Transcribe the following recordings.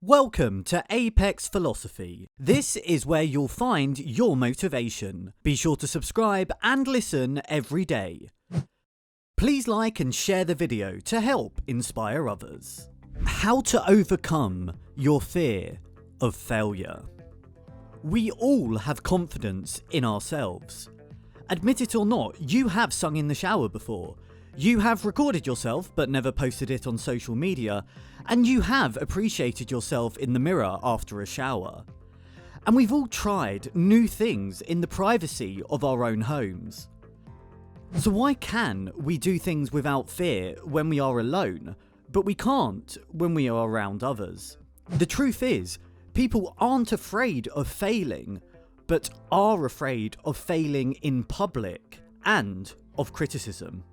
Welcome to Apex Philosophy. This is where you'll find your motivation. Be sure to subscribe and listen every day. Please like and share the video to help inspire others. How to overcome your fear of failure. We all have confidence in ourselves. Admit it or not, you have sung in the shower before. You have recorded yourself but never posted it on social media, and you have appreciated yourself in the mirror after a shower. And we've all tried new things in the privacy of our own homes. So why can we do things without fear when we are alone, but we can't when we are around others? The truth is, people aren't afraid of failing, but are afraid of failing in public and of criticism.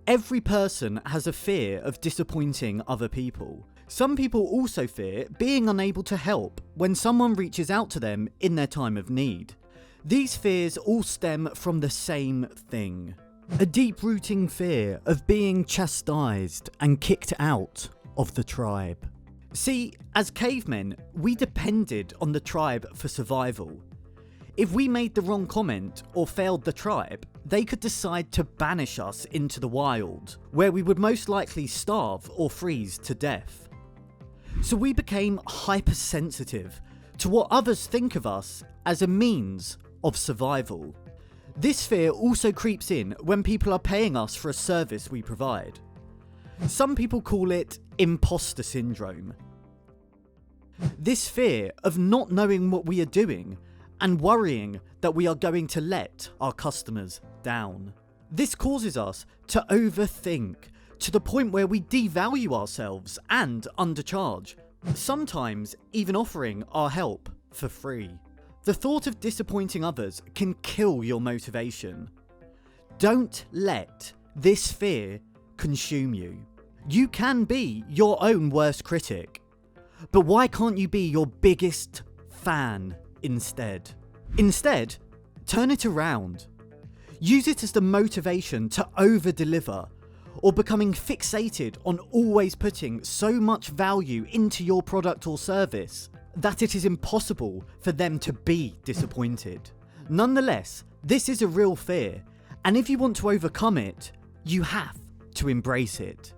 Every person has a fear of disappointing other people. Some people also fear being unable to help when someone reaches out to them in their time of need. These fears all stem from the same thing: a deep-rooting fear of being chastised and kicked out of the tribe. See, as cavemen, we depended on the tribe for survival. If we made the wrong comment or failed the tribe, they could decide to banish us into the wild, where we would most likely starve or freeze to death. So we became hypersensitive to what others think of us as a means of survival. This fear also creeps in when people are paying us for a service we provide. Some people call it imposter syndrome. This fear of not knowing what we are doing and worrying that we are going to let our customers down. This causes us to overthink to the point where we devalue ourselves and undercharge, sometimes even offering our help for free. The thought of disappointing others can kill your motivation. Don't let this fear consume you. You can be your own worst critic, but why can't you be your biggest fan instead? Instead, turn it around. Use it as the motivation to over-deliver, or becoming fixated on always putting so much value into your product or service that it is impossible for them to be disappointed. Nonetheless, this is a real fear, and if you want to overcome it, you have to embrace it.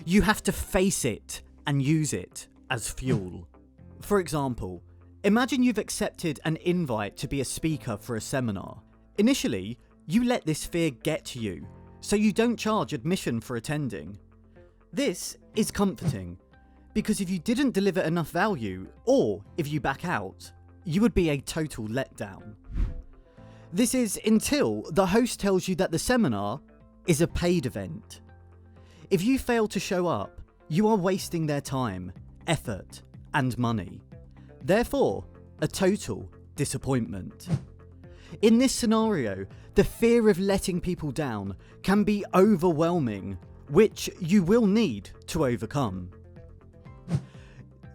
You have to face it and use it as fuel. For example, imagine you've accepted an invite to be a speaker for a seminar. Initially, you let this fear get to you, so you don't charge admission for attending. This is comforting, because if you didn't deliver enough value, or if you back out, you would be a total letdown. This is until the host tells you that the seminar is a paid event. If you fail to show up, you are wasting their time, effort, and money. Therefore, a total disappointment. In this scenario, the fear of letting people down can be overwhelming, which you will need to overcome.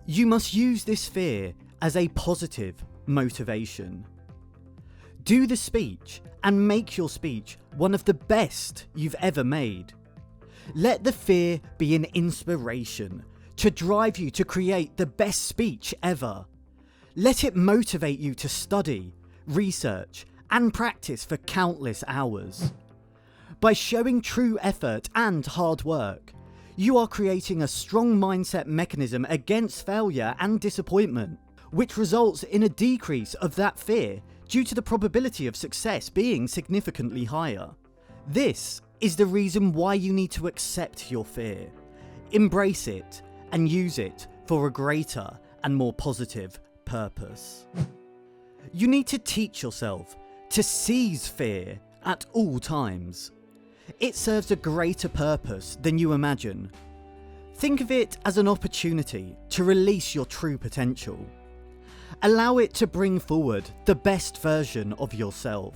You must use this fear as a positive motivation. Do the speech and make your speech one of the best you've ever made. Let the fear be an inspiration to drive you to create the best speech ever. Let it motivate you to study, research, and practice for countless hours. By showing true effort and hard work, you are creating a strong mindset mechanism against failure and disappointment, which results in a decrease of that fear due to the probability of success being significantly higher. This is the reason why you need to accept your fear, embrace it, and use it for a greater and more positive purpose. You need to teach yourself to seize fear at all times. It serves a greater purpose than you imagine. Think of it as an opportunity to release your true potential. Allow it to bring forward the best version of yourself.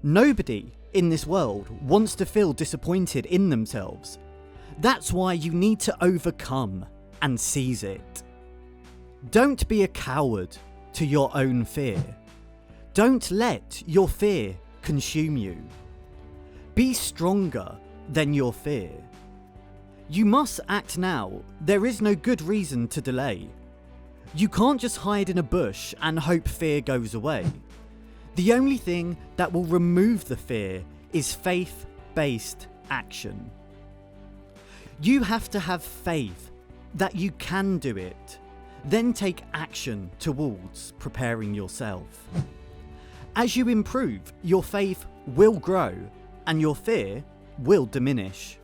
Nobody in this world wants to feel disappointed in themselves. That's why you need to overcome and seize it. Don't be a coward to your own fear. Don't let your fear consume you. Be stronger than your fear. You must act now. There is no good reason to delay. You can't just hide in a bush and hope fear goes away. The only thing that will remove the fear is faith-based action. You have to have faith that you can do it, then take action towards preparing yourself. As you improve, your faith will grow and your fear will diminish.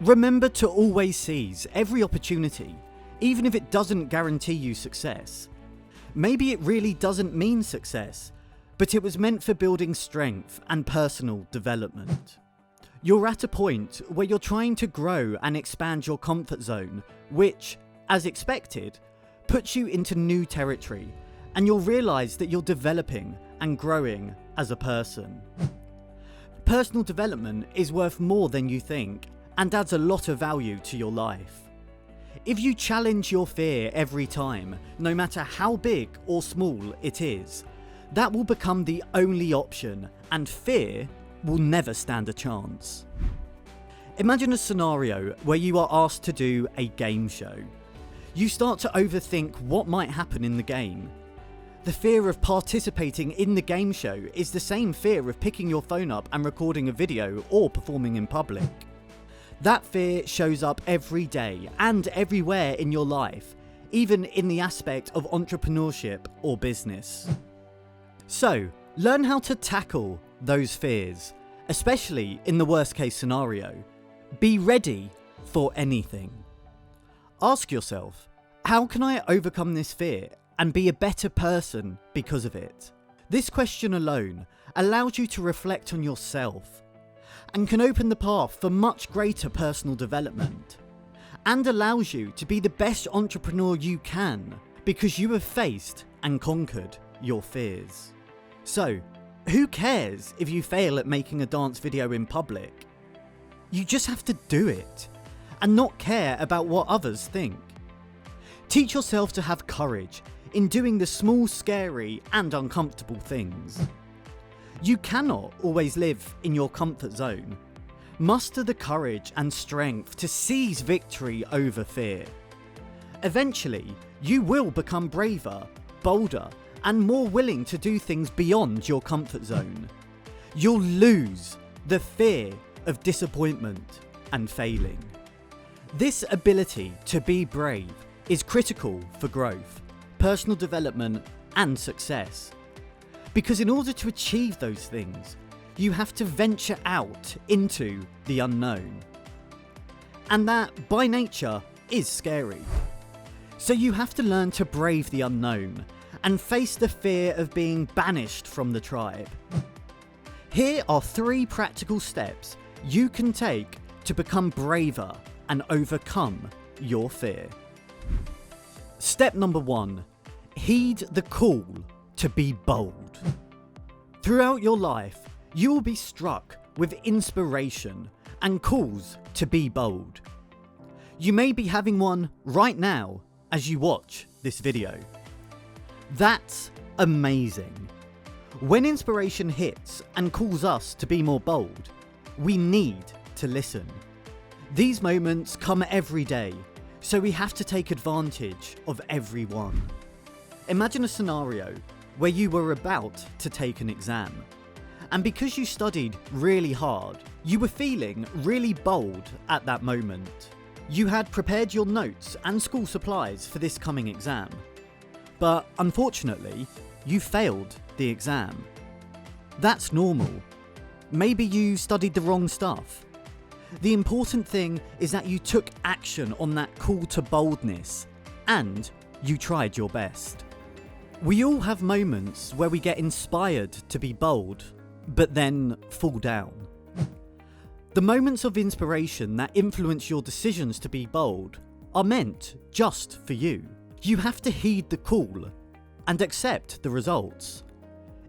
Remember to always seize every opportunity, even if it doesn't guarantee you success. Maybe it really doesn't mean success, but it was meant for building strength and personal development. You're at a point where you're trying to grow and expand your comfort zone, which, as expected, puts you into new territory, and you'll realise that you're developing and growing as a person. Personal development is worth more than you think and adds a lot of value to your life. If you challenge your fear every time, no matter how big or small it is, that will become the only option and fear will never stand a chance. Imagine a scenario where you are asked to do a game show. You start to overthink what might happen in the game. The fear of participating in the game show is the same fear of picking your phone up and recording a video or performing in public. That fear shows up every day and everywhere in your life, even in the aspect of entrepreneurship or business. So, learn how to tackle those fears, especially in the worst case scenario. Be ready for anything. Ask yourself, how can I overcome this fear and be a better person because of it? This question alone allows you to reflect on yourself and can open the path for much greater personal development, and allows you to be the best entrepreneur you can because you have faced and conquered your fears. So, who cares if you fail at making a dance video in public? You just have to do it and not care about what others think. Teach yourself to have courage in doing the small, scary and uncomfortable things. You cannot always live in your comfort zone. Muster the courage and strength to seize victory over fear. Eventually, you will become braver, bolder, and more willing to do things beyond your comfort zone. You'll lose the fear of disappointment and failing. This ability to be brave is critical for growth, personal development, and success. Because in order to achieve those things, you have to venture out into the unknown. And that, by nature, is scary. So you have to learn to brave the unknown and face the fear of being banished from the tribe. Here are 3 practical steps you can take to become braver and overcome your fear. Step number 1. Heed the call to be bold. Throughout your life, you will be struck with inspiration and calls to be bold. You may be having one right now as you watch this video. That's amazing. When inspiration hits and calls us to be more bold, we need to listen. These moments come every day, so we have to take advantage of every one. Imagine a scenario where you were about to take an exam, and because you studied really hard, you were feeling really bold at that moment. You had prepared your notes and school supplies for this coming exam, but unfortunately, you failed the exam. That's normal. Maybe you studied the wrong stuff. The important thing is that you took action on that call to boldness, and you tried your best. We all have moments where we get inspired to be bold, but then fall down. The moments of inspiration that influence your decisions to be bold are meant just for you. You have to heed the call and accept the results.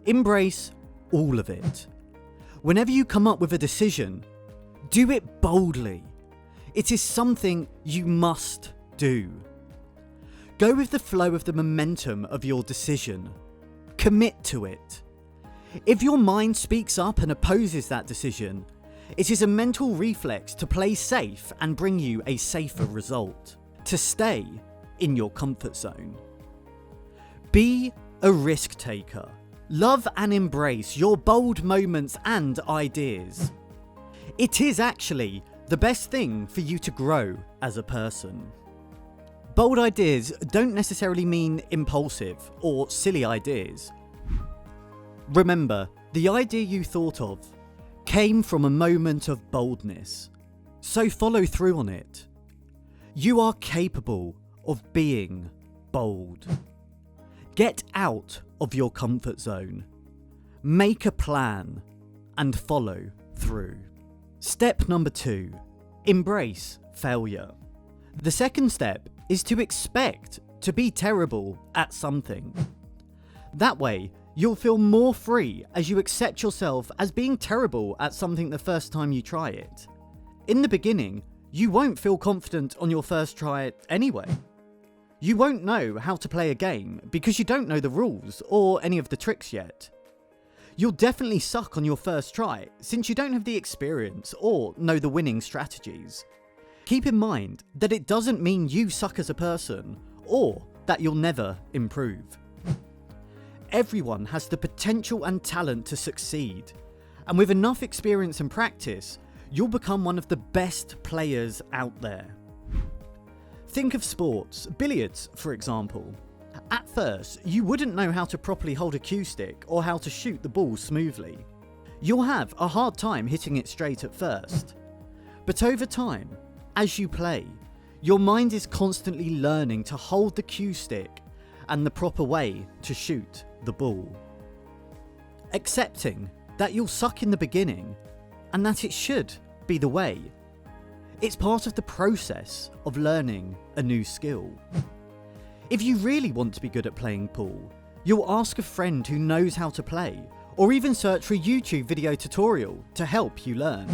Embrace all of it. Whenever you come up with a decision, do it boldly. It is something you must do. Go with the flow of the momentum of your decision. Commit to it. If your mind speaks up and opposes that decision, it is a mental reflex to play safe and bring you a safer result, to stay in your comfort zone. Be a risk taker. Love and embrace your bold moments and ideas. It is actually the best thing for you to grow as a person. Bold ideas don't necessarily mean impulsive or silly ideas. Remember, the idea you thought of came from a moment of boldness, so follow through on it. You are capable of being bold. Get out of your comfort zone. Make a plan and follow through. Step number 2, embrace failure. The second step is to expect to be terrible at something. That way, you'll feel more free as you accept yourself as being terrible at something the first time you try it. In the beginning, you won't feel confident on your first try anyway. You won't know how to play a game because you don't know the rules or any of the tricks yet. You'll definitely suck on your first try since you don't have the experience or know the winning strategies. Keep in mind that it doesn't mean you suck as a person or that you'll never improve. Everyone has the potential and talent to succeed, and with enough experience and practice, you'll become one of the best players out there. Think of sports, billiards for example. At first, you wouldn't know how to properly hold a cue stick or how to shoot the ball smoothly. You'll have a hard time hitting it straight at first. But over time, as you play, your mind is constantly learning to hold the cue stick and the proper way to shoot the ball. Accepting that you'll suck in the beginning and that it should be the way. It's part of the process of learning a new skill. If you really want to be good at playing pool, you'll ask a friend who knows how to play, or even search for a YouTube video tutorial to help you learn.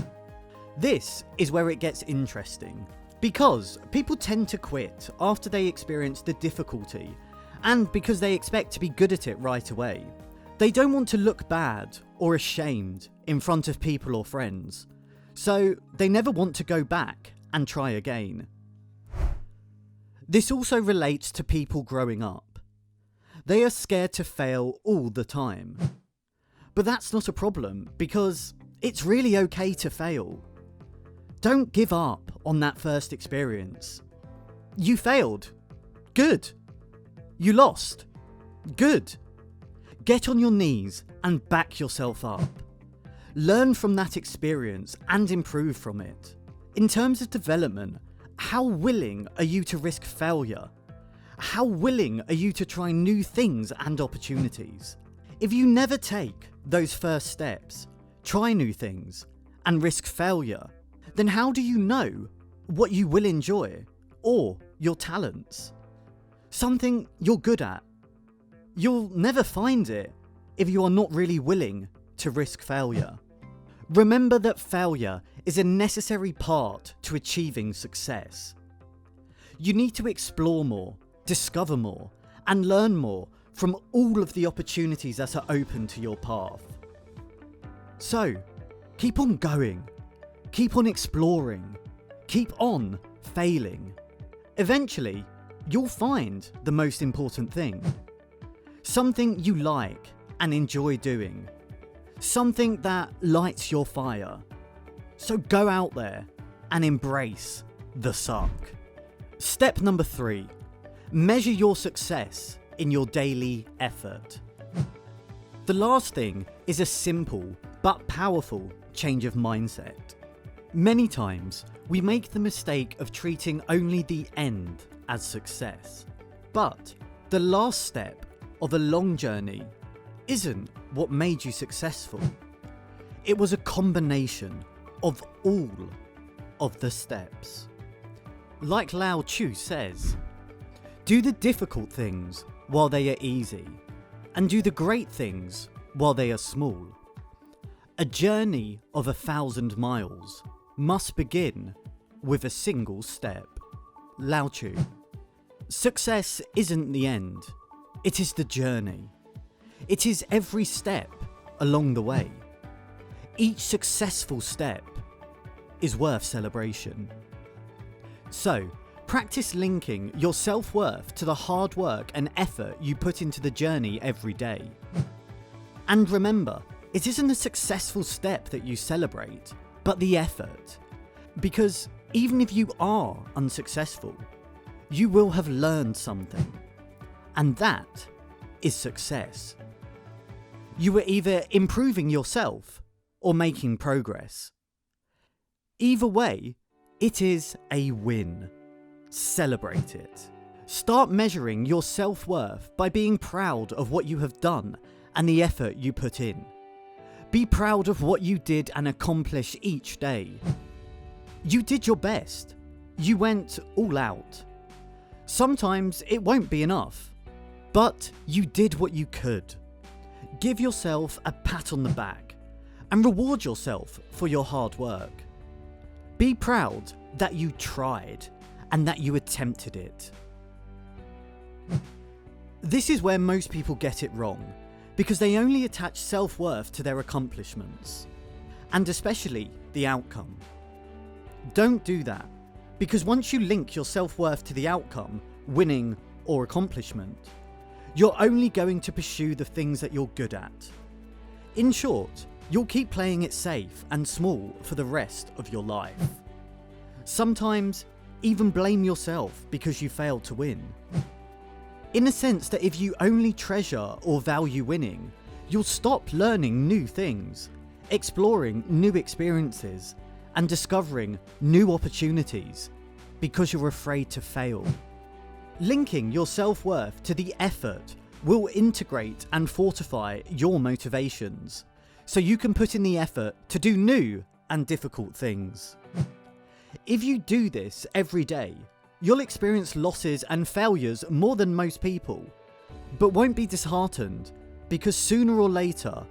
This is where it gets interesting, because people tend to quit after they experience the difficulty, and because they expect to be good at it right away. They don't want to look bad or ashamed in front of people or friends, so they never want to go back and try again. This also relates to people growing up. They are scared to fail all the time. But that's not a problem, because it's really okay to fail. Don't give up on that first experience. You failed. Good. You lost. Good. Get on your knees and back yourself up. Learn from that experience and improve from it. In terms of development, how willing are you to risk failure? How willing are you to try new things and opportunities? If you never take those first steps, try new things, and risk failure, then how do you know what you will enjoy or your talents? Something you're good at. You'll never find it if you are not really willing to risk failure. Remember that failure is a necessary part to achieving success. You need to explore more, discover more, and learn more from all of the opportunities that are open to your path. So, keep on going, keep on exploring, keep on failing. Eventually, you'll find the most important thing. Something you like and enjoy doing. Something that lights your fire. So go out there and embrace the suck. Step number 3. Measure your success in your daily effort. The last thing is a simple but powerful change of mindset. Many times, we make the mistake of treating only the end as success. But the last step of a long journey isn't what made you successful. It was a combination of all of the steps. Like Lao Tzu says, do the difficult things while they are easy, and do the great things while they are small. A journey of 1,000 miles must begin with a single step. Lao Tzu. Success isn't the end, it is the journey. It is every step along the way. Each successful step is worth celebration. So, Practice linking your self-worth to the hard work and effort you put into the journey every day. And remember, it isn't the successful step that you celebrate, but the effort. Because even if you are unsuccessful, you will have learned something. And that is success. You are either improving yourself or making progress. Either way, it is a win. Celebrate it. Start measuring your self-worth by being proud of what you have done and the effort you put in. Be proud of what you did and accomplish each day. You did your best. You went all out. Sometimes it won't be enough, but you did what you could. Give yourself a pat on the back and reward yourself for your hard work. Be proud that you tried and that you attempted it. This is where most people get it wrong, because they only attach self-worth to their accomplishments, and especially the outcome. Don't do that, because once you link your self-worth to the outcome, winning or accomplishment, you're only going to pursue the things that you're good at. In short, you'll keep playing it safe and small for the rest of your life. Sometimes, even blame yourself because you failed to win. In a sense that if you only treasure or value winning, you'll stop learning new things, exploring new experiences, and discovering new opportunities because you're afraid to fail. Linking your self-worth to the effort will integrate and fortify your motivations, so you can put in the effort to do new and difficult things. If you do this every day, you'll experience losses and failures more than most people, but won't be disheartened, because sooner or later,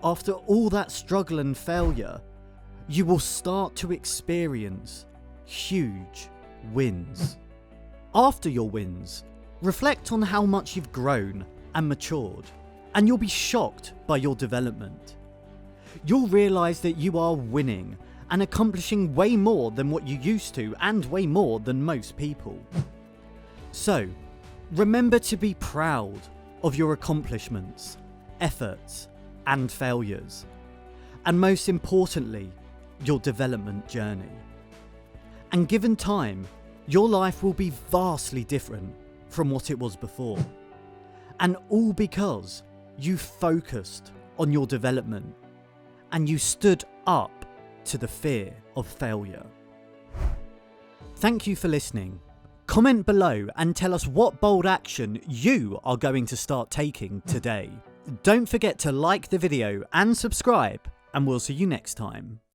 after all that struggle and failure, you will start to experience huge wins. After your wins, reflect on how much you've grown and matured, and you'll be shocked by your development. You'll realise that you are winning and accomplishing way more than what you used to, and way more than most people. So, remember to be proud of your accomplishments, efforts, and failures, and most importantly, your development journey. And given time, your life will be vastly different from what it was before. And all because you focused on your development and you stood up to the fear of failure. Thank you for listening. Comment below and tell us what bold action you are going to start taking today. Don't forget to like the video and subscribe, and we'll see you next time.